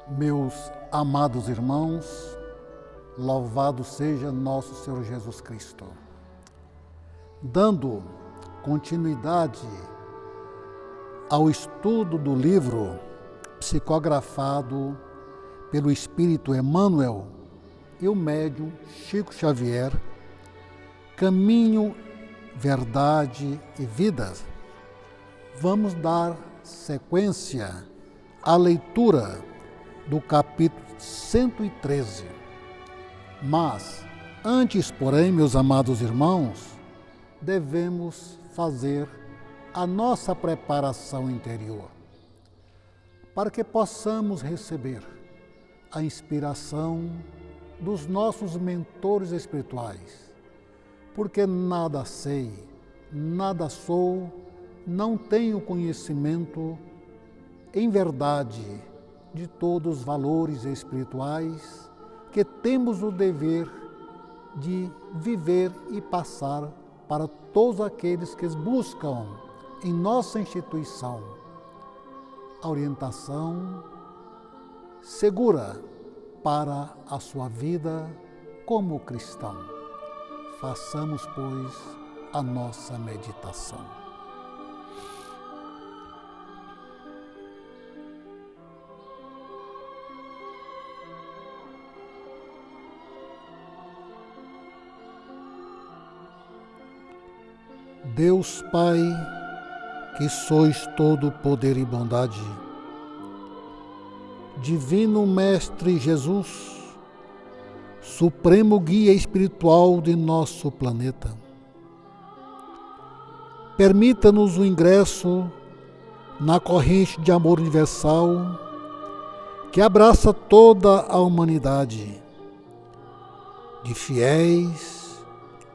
Meus amados irmãos, louvado seja nosso Senhor Jesus Cristo. Dando continuidade ao estudo do livro psicografado pelo Espírito Emmanuel e o médium Chico Xavier, Caminho, Verdade e Vida, vamos dar sequência à leitura do capítulo 113. Mas, antes, porém, meus amados irmãos, devemos fazer a nossa preparação interior, para que possamos receber a inspiração dos nossos mentores espirituais, porque nada sei, nada sou, não tenho conhecimento em verdade de todos os valores espirituais que temos o dever de viver e passar para todos aqueles que buscam em nossa instituição a orientação segura para a sua vida como cristão. Façamos, pois, a nossa meditação. Deus Pai, que sois todo poder e bondade, Divino Mestre Jesus, Supremo Guia Espiritual de nosso planeta, permita-nos o ingresso na corrente de amor universal que abraça toda a humanidade, de fiéis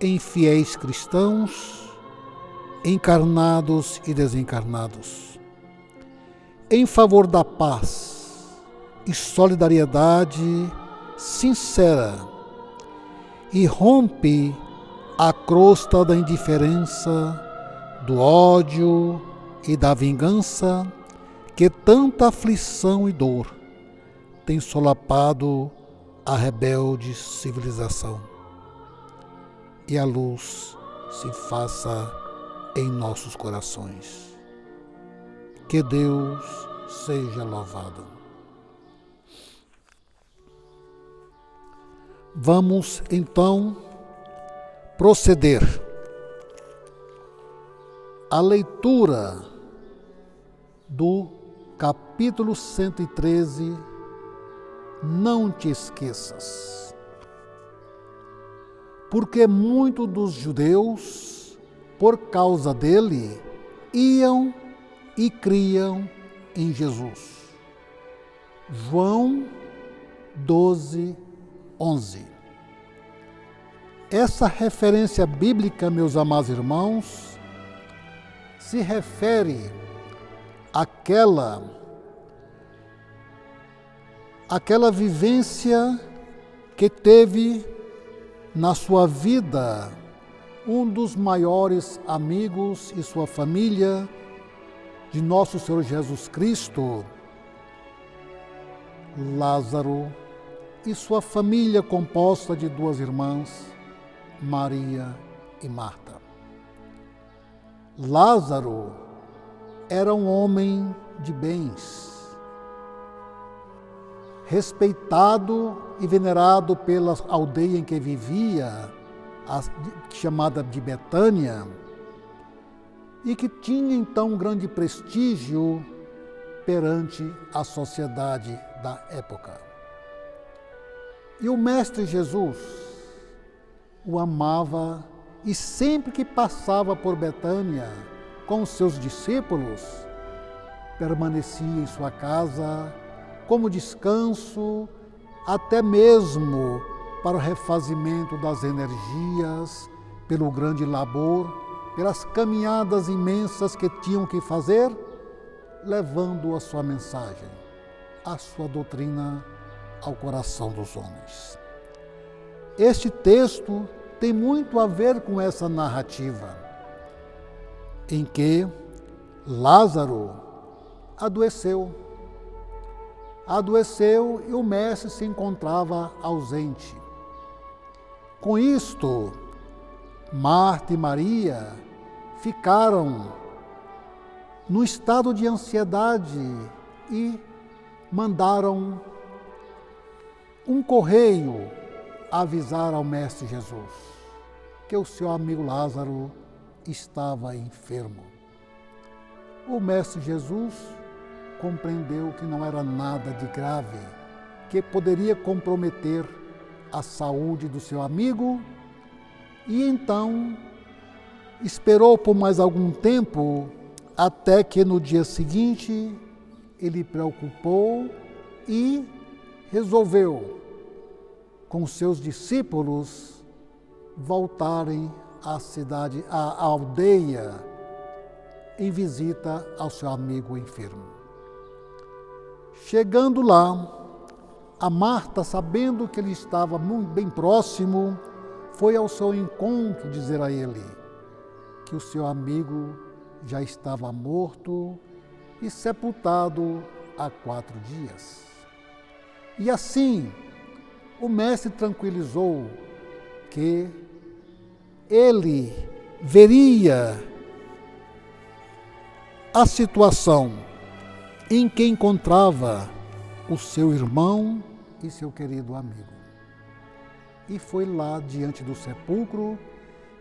em fiéis cristãos, encarnados e desencarnados, em favor da paz e solidariedade sincera, e rompe a crosta da indiferença, do ódio e da vingança que tanta aflição e dor tem solapado a rebelde civilização. E a luz se faça em nossos corações. Que Deus seja louvado. Vamos então proceder à leitura do capítulo 113, Não te esqueças. Porque muitos dos judeus, por causa dele, iam e criam em Jesus. João 12, 11. Essa referência bíblica, meus amados irmãos, se refere àquela vivência que teve na sua vida um dos maiores amigos e sua família de nosso Senhor Jesus Cristo, Lázaro, e sua família composta de duas irmãs, Maria e Marta. Lázaro era um homem de bens, respeitado e venerado pela aldeia em que vivia, chamada de Betânia, e que tinha então um grande prestígio perante a sociedade da época. E o Mestre Jesus o amava, e sempre que passava por Betânia com os seus discípulos, permanecia em sua casa como descanso, até mesmo para o refazimento das energias, pelo grande labor, pelas caminhadas imensas que tinham que fazer, levando a sua mensagem, a sua doutrina ao coração dos homens. Este texto tem muito a ver com essa narrativa, em que Lázaro adoeceu adoeceu e o mestre se encontrava ausente. Com isto, Marta e Maria ficaram no estado de ansiedade e mandaram um correio avisar ao Mestre Jesus que o seu amigo Lázaro estava enfermo. O Mestre Jesus compreendeu que não era nada de grave, que poderia comprometer a saúde do seu amigo, e então esperou por mais algum tempo, até que no dia seguinte ele preocupou e resolveu, com seus discípulos, voltarem à cidade, à aldeia, em visita ao seu amigo enfermo. Chegando lá, a Marta, sabendo que ele estava muito bem próximo, foi ao seu encontro dizer a ele que o seu amigo já estava morto e sepultado há 4 dias. E assim, o mestre tranquilizou que ele veria a situação em que encontrava o seu irmão e seu querido amigo. E foi lá diante do sepulcro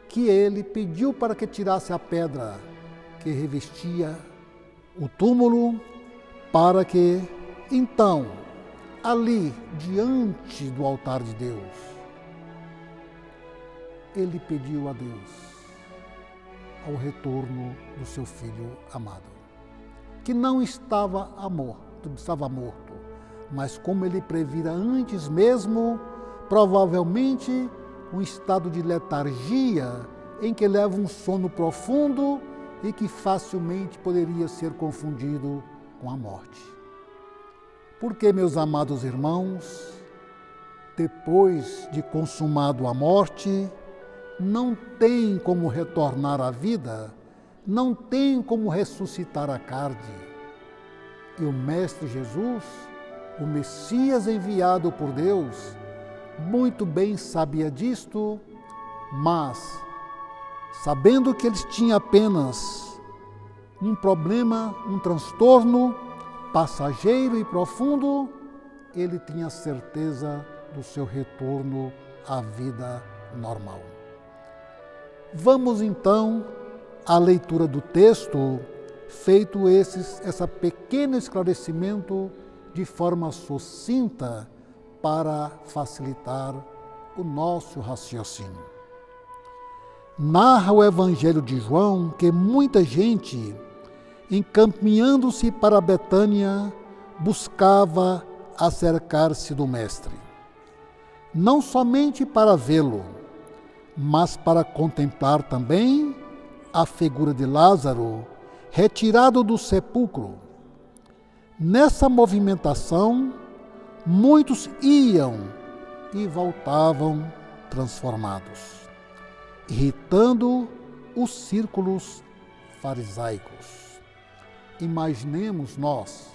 que ele pediu para que tirasse a pedra que revestia o túmulo, para que então, ali diante do altar de Deus, ele pediu a Deus ao retorno do seu filho amado, que não estava morto, mas como ele previra antes mesmo, provavelmente um estado de letargia em que leva um sono profundo e que facilmente poderia ser confundido com a morte. Porque, meus amados irmãos, depois de consumado a morte, não tem como retornar à vida, não tem como ressuscitar a carne. E o Mestre Jesus, o Messias enviado por Deus, muito bem sabia disto, mas, sabendo que eles tinham apenas um problema, um transtorno passageiro e profundo, ele tinha certeza do seu retorno à vida normal. Vamos então à leitura do texto, feito esse pequeno esclarecimento de forma sucinta para facilitar o nosso raciocínio. Narra o Evangelho de João que muita gente, encaminhando-se para Betânia, buscava acercar-se do Mestre, não somente para vê-lo, mas para contemplar também a figura de Lázaro, retirado do sepulcro. Nessa movimentação, muitos iam e voltavam transformados, irritando os círculos farisaicos. Imaginemos nós,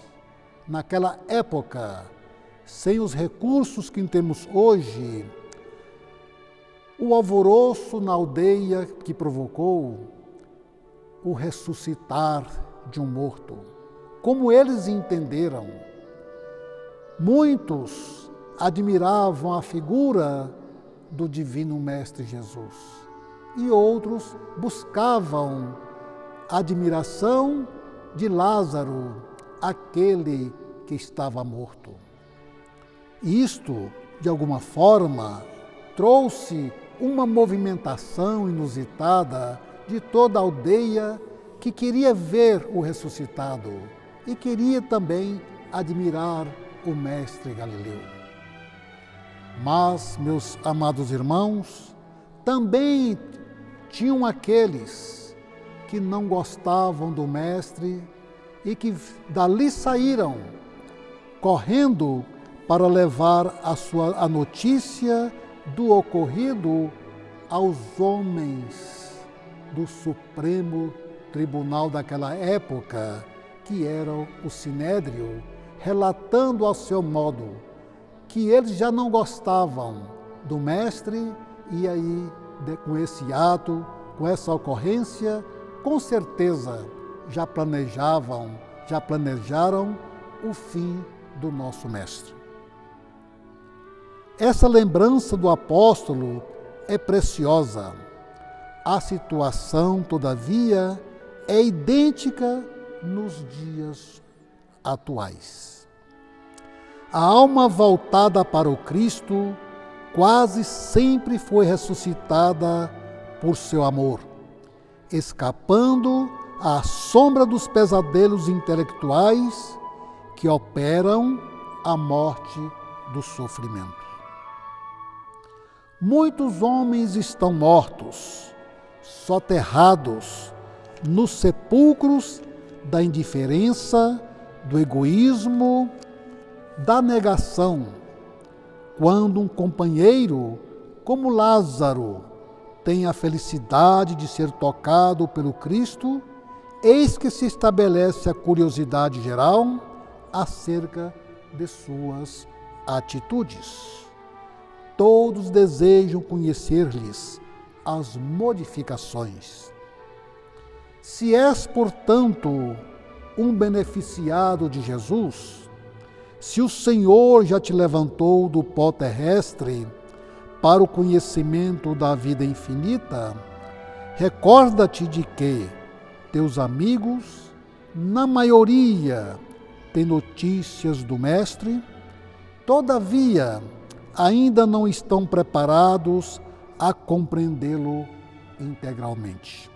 naquela época, sem os recursos que temos hoje, o alvoroço na aldeia que provocou o ressuscitar de um morto. Como eles entenderam, muitos admiravam a figura do Divino Mestre Jesus e outros buscavam a admiração de Lázaro, aquele que estava morto. Isto, de alguma forma, trouxe uma movimentação inusitada de toda a aldeia que queria ver o ressuscitado e queria também admirar o Mestre Galileu. Mas, meus amados irmãos, também tinham aqueles que não gostavam do Mestre e que dali saíram correndo para levar a notícia do ocorrido aos homens do Supremo Tribunal daquela época, que era o Sinédrio, relatando ao seu modo que eles já não gostavam do mestre e aí, com esse ato, com essa ocorrência, com certeza já planejaram o fim do nosso mestre. Essa lembrança do apóstolo é preciosa. A situação, todavia, é idêntica nos dias atuais. A alma voltada para o Cristo quase sempre foi ressuscitada por seu amor, escapando à sombra dos pesadelos intelectuais que operam a morte do sofrimento. Muitos homens estão mortos, soterrados nos sepulcros da indiferença, do egoísmo, da negação, quando um companheiro como Lázaro tem a felicidade de ser tocado pelo Cristo, eis que se estabelece a curiosidade geral acerca de suas atitudes. Todos desejam conhecer-lhes as modificações. Se és, portanto, um beneficiado de Jesus, se o Senhor já te levantou do pó terrestre para o conhecimento da vida infinita, recorda-te de que teus amigos, na maioria, têm notícias do Mestre, todavia, ainda não estão preparados a compreendê-lo integralmente.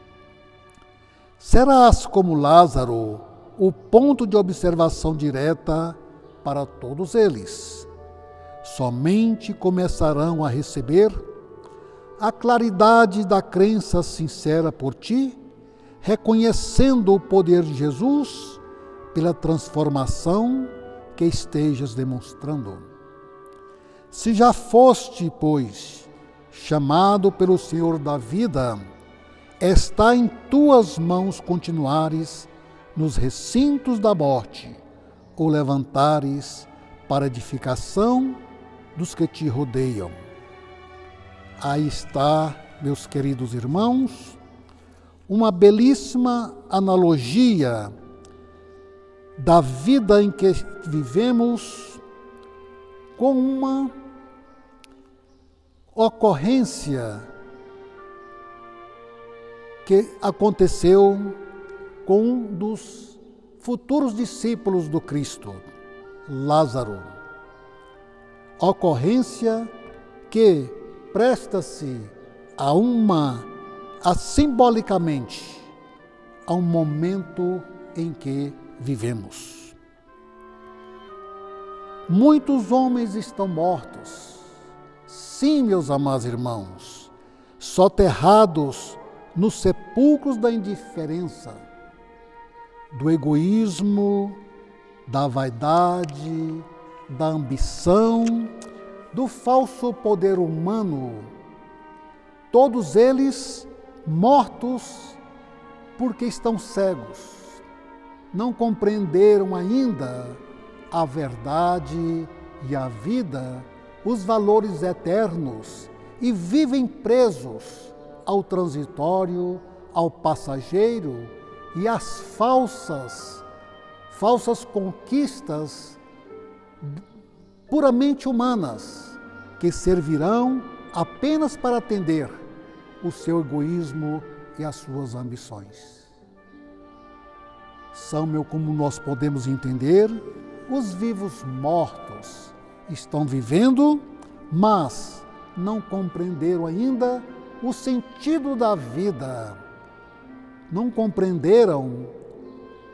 Serás como Lázaro, o ponto de observação direta para todos eles. Somente começarão a receber a claridade da crença sincera por ti, reconhecendo o poder de Jesus pela transformação que estejas demonstrando. Se já foste, pois, chamado pelo Senhor da vida, está em tuas mãos continuares nos recintos da morte, ou levantares para edificação dos que te rodeiam. Aí está, meus queridos irmãos, uma belíssima analogia da vida em que vivemos com uma ocorrência que aconteceu com um dos futuros discípulos do Cristo, Lázaro. Ocorrência que presta-se simbolicamente a um momento em que vivemos. Muitos homens estão mortos, sim, meus amados irmãos, soterrados nos sepulcros da indiferença, do egoísmo, da vaidade, da ambição, do falso poder humano, todos eles mortos porque estão cegos, não compreenderam ainda a verdade e a vida, os valores eternos, e vivem presos ao transitório, ao passageiro e às falsas conquistas puramente humanas, que servirão apenas para atender o seu egoísmo e as suas ambições. São, como nós podemos entender, os vivos mortos estão vivendo, mas não compreenderam ainda o sentido da vida, não compreenderam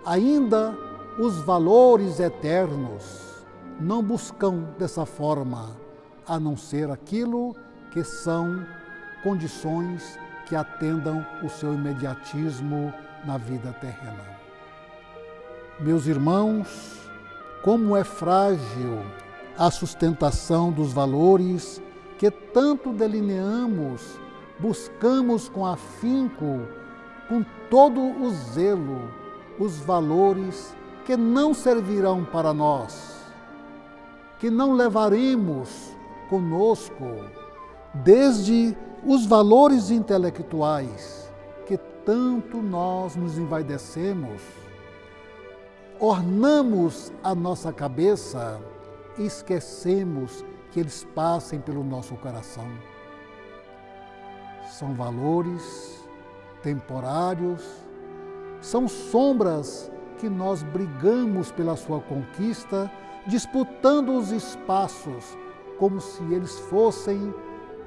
ainda os valores eternos, não buscam dessa forma, a não ser aquilo que são condições que atendam o seu imediatismo na vida terrena. Meus irmãos, como é frágil a sustentação dos valores que tanto delineamos, buscamos com afinco, com todo o zelo, os valores que não servirão para nós, que não levaremos conosco, desde os valores intelectuais que tanto nós nos envaidecemos, ornamos a nossa cabeça e esquecemos que eles passem pelo nosso coração. São valores temporários, são sombras que nós brigamos pela sua conquista, disputando os espaços como se eles fossem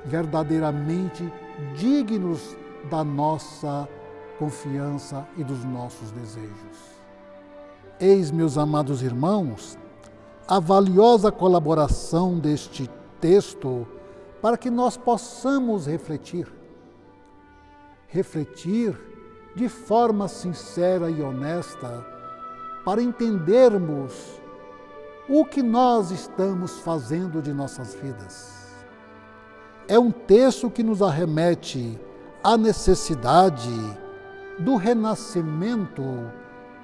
verdadeiramente dignos da nossa confiança e dos nossos desejos. Eis, meus amados irmãos, a valiosa colaboração deste texto para que nós possamos refletir de forma sincera e honesta, para entendermos o que nós estamos fazendo de nossas vidas. É um texto que nos arremete à necessidade do renascimento,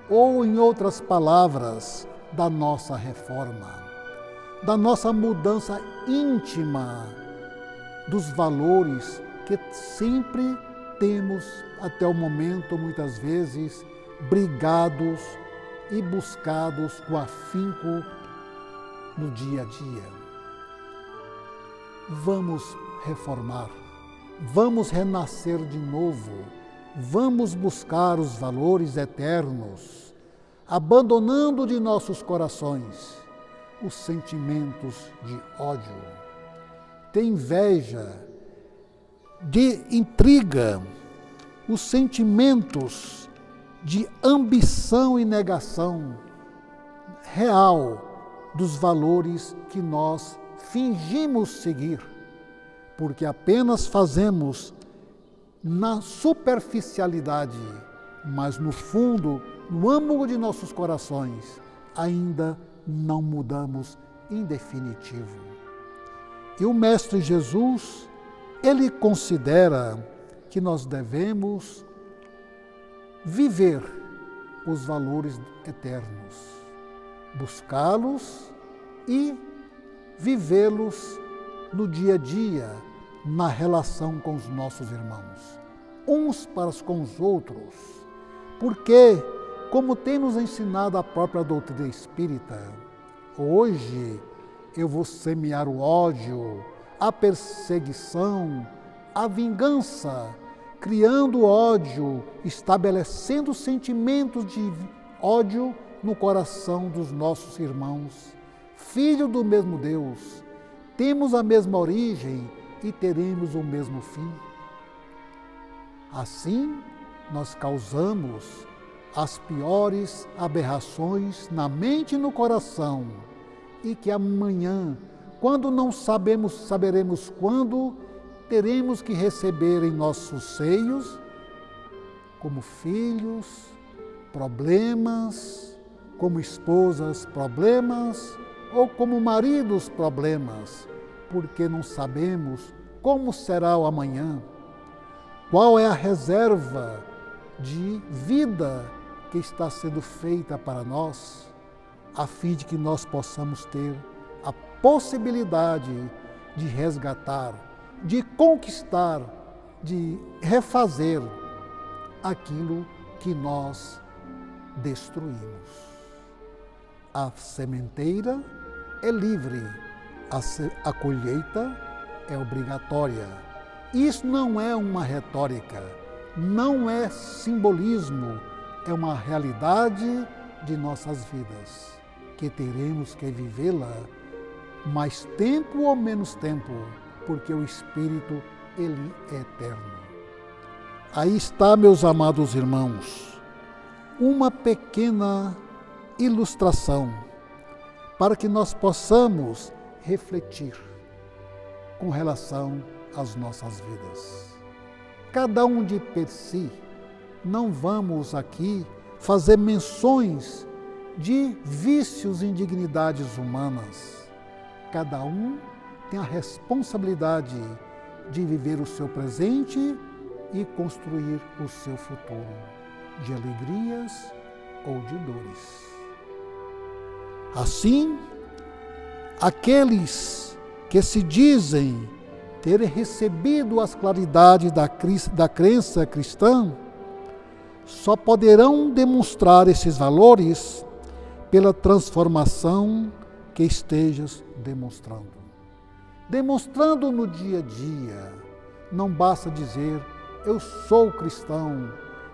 ou, em outras palavras, da nossa reforma, da nossa mudança íntima dos valores que sempre temos, até o momento, muitas vezes, brigados e buscados com afinco no dia a dia. Vamos reformar, vamos renascer de novo, vamos buscar os valores eternos, abandonando de nossos corações os sentimentos de ódio, de inveja, de intriga, os sentimentos de ambição e negação real dos valores que nós fingimos seguir, porque apenas fazemos na superficialidade, mas no fundo, no âmago de nossos corações, ainda não mudamos em definitivo. E o Mestre Jesus, ele considera que nós devemos viver os valores eternos, buscá-los e vivê-los no dia a dia, na relação com os nossos irmãos, uns para com os outros, porque, como tem nos ensinado a própria doutrina espírita, hoje eu vou semear o ódio, a perseguição, a vingança, criando ódio, estabelecendo sentimentos de ódio no coração dos nossos irmãos, filhos do mesmo Deus, temos a mesma origem e teremos o mesmo fim. Assim, nós causamos as piores aberrações na mente e no coração, e que amanhã, quando não saberemos quando, teremos que receber em nossos seios, como filhos, problemas, como esposas, problemas, ou como maridos, problemas, porque não sabemos como será o amanhã, qual é a reserva de vida que está sendo feita para nós, a fim de que nós possamos ter a possibilidade de resgatar, de conquistar, de refazer aquilo que nós destruímos. A sementeira é livre, a colheita é obrigatória. Isso não é uma retórica, não é simbolismo, é uma realidade de nossas vidas, que teremos que vivê-la mais tempo ou menos tempo, porque o Espírito, ele é eterno. Aí está, meus amados irmãos, uma pequena ilustração para que nós possamos refletir com relação às nossas vidas. Cada um de per si, não vamos aqui fazer menções de vícios e indignidades humanas. Cada um tem a responsabilidade de viver o seu presente e construir o seu futuro, de alegrias ou de dores. Assim, aqueles que se dizem terem recebido as claridades da crença cristã só poderão demonstrar esses valores pela transformação que estejas demonstrando. Demonstrando no dia a dia, não basta dizer, eu sou cristão,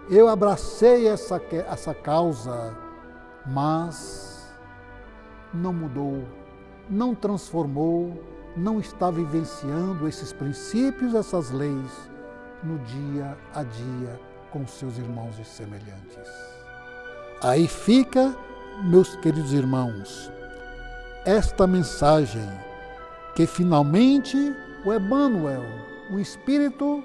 eu abracei essa causa, mas não mudou, não transformou, não está vivenciando esses princípios, essas leis no dia a dia com seus irmãos e semelhantes. Aí fica, meus queridos irmãos, esta mensagem que finalmente o Emmanuel, o Espírito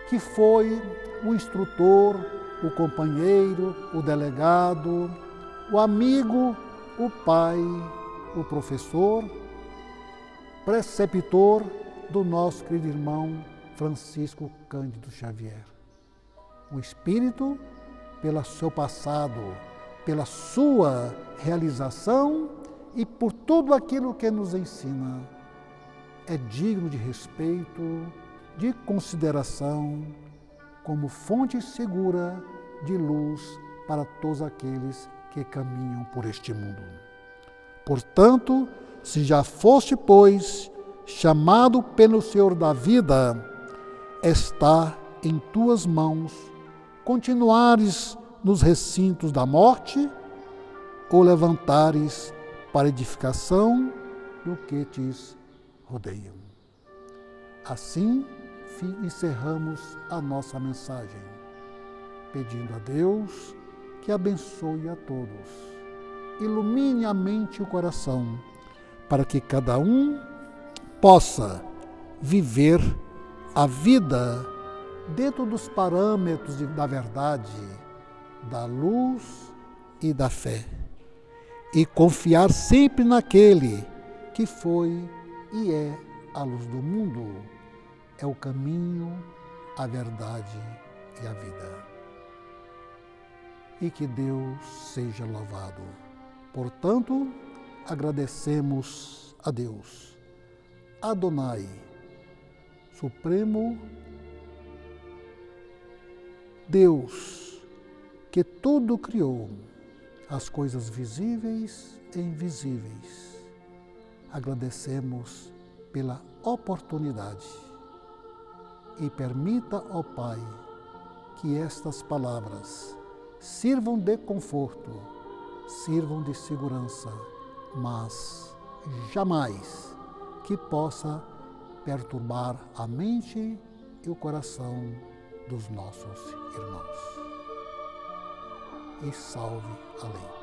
que foi o instrutor, o companheiro, o delegado, o amigo, o pai, o professor, preceptor do nosso querido irmão Francisco Cândido Xavier. O Espírito, pelo seu passado, pela sua realização e por tudo aquilo que nos ensina, é digno de respeito, de consideração, como fonte segura de luz para todos aqueles que caminham por este mundo. Portanto, se já foste, pois, chamado pelo Senhor da vida, está em tuas mãos continuares nos recintos da morte ou levantares para edificação do que te rodeiam. Assim, encerramos a nossa mensagem, pedindo a Deus que abençoe a todos, ilumine a mente e o coração, para que cada um possa viver a vida dentro dos parâmetros da verdade, da luz e da fé, e confiar sempre naquele que foi e é a luz do mundo, é o caminho, a verdade e a vida. E que Deus seja louvado. Portanto, agradecemos a Deus, Adonai, Supremo Deus, que tudo criou, as coisas visíveis e invisíveis. Agradecemos pela oportunidade e permita, ó Pai, que estas palavras sirvam de conforto, sirvam de segurança, mas jamais que possa perturbar a mente e o coração dos nossos irmãos. E salve a lei.